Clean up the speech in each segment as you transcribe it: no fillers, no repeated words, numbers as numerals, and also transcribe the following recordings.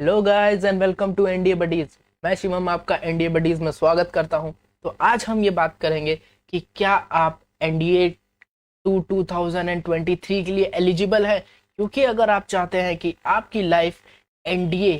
Hello guys and welcome to NDA buddies. मैं शिवम आपका NDA buddies में स्वागत करता हूं। तो आज हम ये बात करेंगे कि क्या आप एनडीए 2023 के लिए एलिजिबल है, क्योंकि अगर आप चाहते हैं कि आपकी लाइफ एनडीए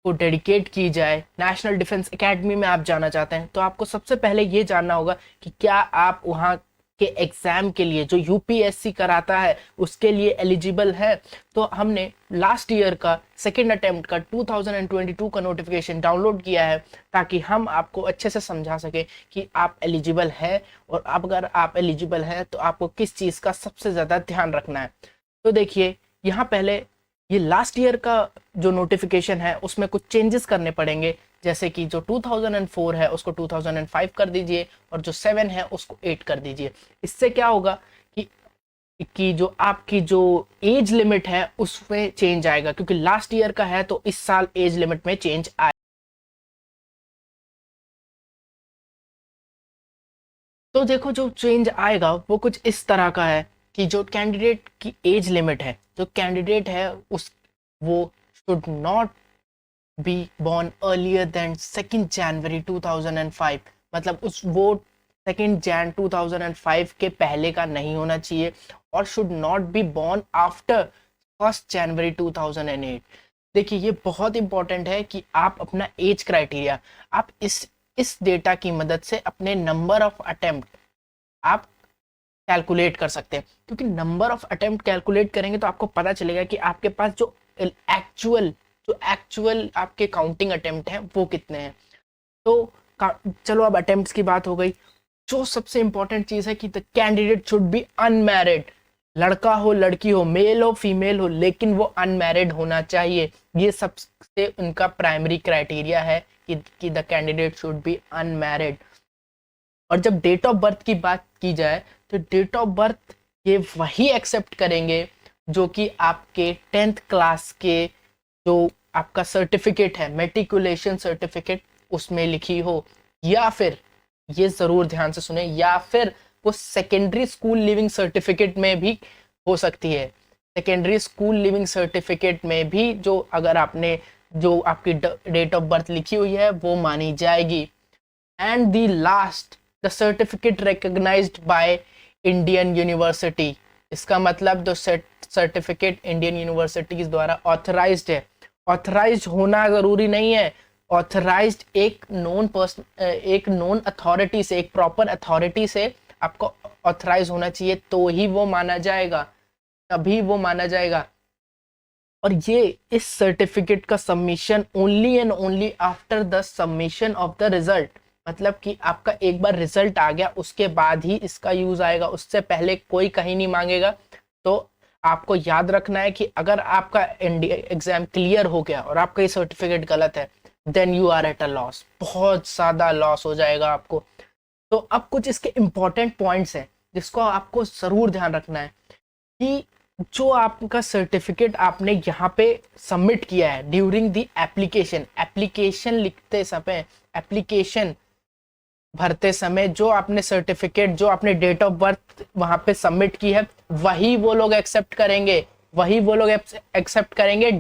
को डेडिकेट की जाए, नेशनल डिफेंस एकेडमी में आप जाना चाहते हैं, तो आपको सबसे पहले ये जानना होगा कि क्या आप वहाँ के एग्जाम के लिए जो यूपीएससी कराता है उसके लिए एलिजिबल है। तो हमने लास्ट ईयर का सेकेंड अटेम्प्ट का 2022 का नोटिफिकेशन डाउनलोड किया है ताकि हम आपको अच्छे से समझा सके कि आप एलिजिबल है, और अगर आप एलिजिबल हैं तो आपको किस चीज़ का सबसे ज़्यादा ध्यान रखना है। तो देखिए, यहाँ पहले ये लास्ट ईयर का जो नोटिफिकेशन है उसमें कुछ चेंजेस करने पड़ेंगे, जैसे कि जो 2004 है उसको 2005 कर दीजिए और जो 7 है उसको 8 कर दीजिए। इससे क्या होगा कि जो आपकी जो एज लिमिट है उसमें चेंज आएगा, क्योंकि लास्ट ईयर का है तो इस साल एज लिमिट में चेंज आए। तो देखो, जो चेंज आएगा वो कुछ इस तरह का है कि जो कैंडिडेट की एज लिमिट है, जो कैंडिडेट है उस वो should not be born earlier than 2nd January 2005। मतलब उस वो 2nd Jan 2005 के पहले का नहीं होना चाहिए, और should not be born after 1st January 2008। देखिए, ये बहुत इंपॉर्टेंट है कि आप अपना एज क्राइटेरिया आप इस डेटा की मदद से अपने नंबर ऑफ अटेम्प्ट आप कैलकुलेट कर सकते हैं, क्योंकि नंबर ऑफ अटेम्प्ट कैलकुलेट करेंगे तो आपको पता चलेगा कि आपके पास जो एक्चुअल आपके काउंटिंग अटेम्प्ट हैं वो कितने हैं। तो चलो, अब अटेम्प्ट्स की बात हो गई। जो सबसे इंपॉर्टेंट चीज है कि the candidate should be unmarried. लड़का हो लड़की हो, मेल हो फीमेल हो, लेकिन वो अनमैरिड होना चाहिए। ये सबसे उनका प्राइमरी क्राइटेरिया है कि the candidate should be unmarried. और जब डेट ऑफ बर्थ की बात की जाए तो डेट ऑफ बर्थ ये वही एक्सेप्ट करेंगे जो कि आपके 10th क्लास के जो आपका सर्टिफिकेट है, मेट्रिकुलेशन सर्टिफिकेट, उसमें लिखी हो, या फिर ये जरूर ध्यान से सुने, या फिर वो सेकेंडरी स्कूल लिविंग सर्टिफिकेट में भी हो सकती है। सेकेंडरी स्कूल लिविंग सर्टिफिकेट में भी जो अगर आपने जो आपकी डेट ऑफ बर्थ लिखी हुई है वो मानी जाएगी। And the last, the certificate recognised by Indian university. इसका मतलब जो सर्टिफिकेट इंडियन यूनिवर्सिटीज द्वारा ऑथराइज्ड है। ऑथराइज्ड होना जरूरी नहीं है, ऑथराइज्ड एक नोन अथॉरिटी से, एक प्रॉपर अथॉरिटी से आपको ऑथराइज होना चाहिए, तो ही वो माना जाएगा, तभी वो माना जाएगा। और ये इस सर्टिफिकेट का submission only and only after the submission of the result. मतलब कि आपका एक बार रिजल्ट आ गया उसके बाद ही इसका यूज आएगा, उससे पहले कोई कहीं नहीं मांगेगा। तो आपको याद रखना है कि अगर आपका एग्जाम क्लियर हो गया और आपका ये सर्टिफिकेट गलत है, then you are at a loss, बहुत ज्यादा लॉस हो जाएगा आपको। तो अब कुछ इसके इंपॉर्टेंट पॉइंट्स हैं जिसको आपको जरूर ध्यान रखना है कि जो आपका सर्टिफिकेट आपने यहाँ पे सबमिट किया है ड्यूरिंग द एप्लीकेशन लिखते समय, एप्लीकेशन भरते समय, जो आपने सर्टिफिकेट, जो आपने डेट ऑफ बर्थ वहां पे सबमिट की है, वही वो लोग एक्सेप्ट करेंगे, वही वो लोग एक्सेप्ट करेंगे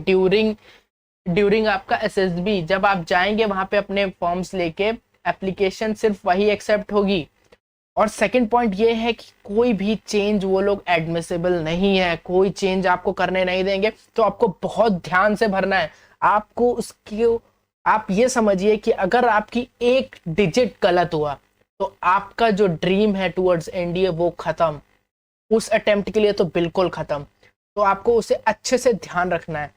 ड्यूरिंग आपका एसएसबी। जब आप जाएंगे वहां पे अपने फॉर्म्स लेके, एप्लीकेशन सिर्फ वही एक्सेप्ट होगी। और सेकंड पॉइंट ये है कि कोई भी चेंज वो लोग एडमिसिबल नहीं है, कोई चेंज आपको करने नहीं देंगे। तो आपको बहुत ध्यान से भरना है। आपको उसकी आप ये समझिए कि अगर आपकी एक डिजिट गलत हुआ तो आपका जो ड्रीम है टुवर्ड्स एनडीए वो खत्म, उस अटेम्प्ट के लिए तो बिल्कुल खत्म। तो आपको उसे अच्छे से ध्यान रखना है।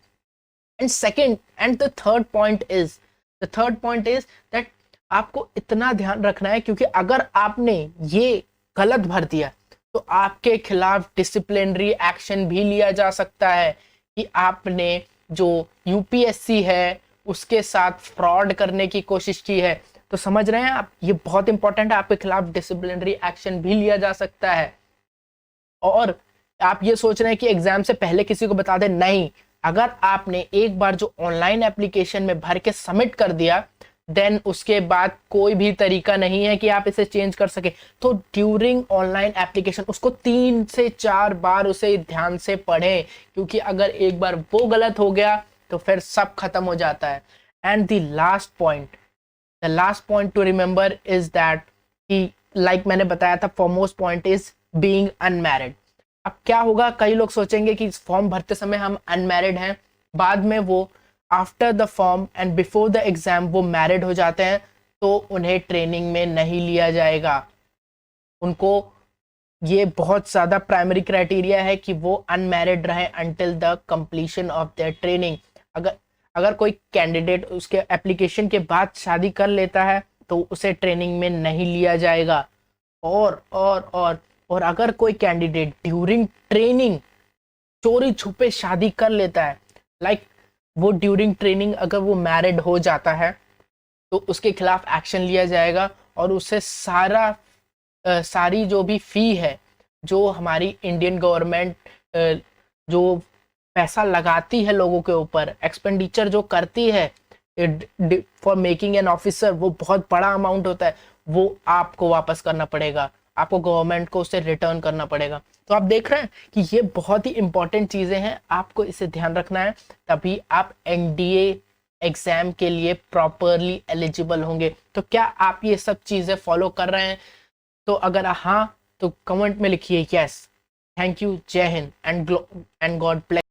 And second and the third point is that आपको इतना ध्यान रखना है, क्योंकि अगर आपने ये गलत भर दिया तो आपके खिलाफ डिसिप्लिनरी एक्शन भी लिया जा सकता है कि आपने जो यूपीएससी है उसके साथ फ्रॉड करने की कोशिश की है। तो समझ रहे हैं आप, ये बहुत इंपॉर्टेंट है, आपके खिलाफ डिसिप्लिनरी एक्शन भी लिया जा सकता है। और आप ये सोच रहे हैं कि एग्जाम से पहले किसी को बता दें, नहीं, अगर आपने एक बार जो ऑनलाइन एप्लीकेशन में भर के सबमिट कर दिया, देन उसके बाद कोई भी तरीका नहीं है कि आप इसे चेंज कर सके। तो ड्यूरिंग ऑनलाइन एप्लीकेशन उसको 3 से 4 बार उसे ध्यान से पढ़ें, क्योंकि अगर एक बार वो गलत हो गया तो फिर सब खत्म हो जाता है। And the last point two remember is that कि लाइक मैंने बताया था, foremost point is being unmarried. अब क्या होगा, कई लोग सोचेंगे कि फॉर्म भरते समय हम अनमैरिड हैं, बाद में वो after the form and before the exam वो मैरिड हो जाते हैं, तो उन्हें ट्रेनिंग में नहीं लिया जाएगा। उनको ये बहुत ज़्यादा प्राइमरी क्राइटेरिया है कि वो अनमैरिड रहे until the completion of their training. अगर अगर कोई कैंडिडेट उसके एप्लीकेशन के बाद शादी कर लेता है तो उसे ट्रेनिंग में नहीं लिया जाएगा। और अगर कोई कैंडिडेट ड्यूरिंग ट्रेनिंग चोरी छुपे शादी कर लेता है, लाइक वो ड्यूरिंग ट्रेनिंग अगर वो मैरिड हो जाता है तो उसके खिलाफ एक्शन लिया जाएगा और उसे सारी जो भी फी है, जो हमारी इंडियन गवर्नमेंट जो पैसा लगाती है लोगों के ऊपर, एक्सपेंडिचर जो करती है फॉर मेकिंग एन ऑफिसर, वो बहुत बड़ा अमाउंट होता है, वो आपको वापस करना पड़ेगा, आपको गवर्नमेंट को उसे रिटर्न करना पड़ेगा। तो आप देख रहे हैं कि ये बहुत ही इंपॉर्टेंट चीज़ें हैं, आपको इसे ध्यान रखना है, तभी आप एनडीए एग्जाम के लिए प्रॉपरली एलिजिबल होंगे। तो क्या आप ये सब चीज़ें फॉलो कर रहे हैं? तो अगर हाँ तो कमेंट में लिखिए यस। थैंक यू, जय हिंद एंड गॉड ब्लेस।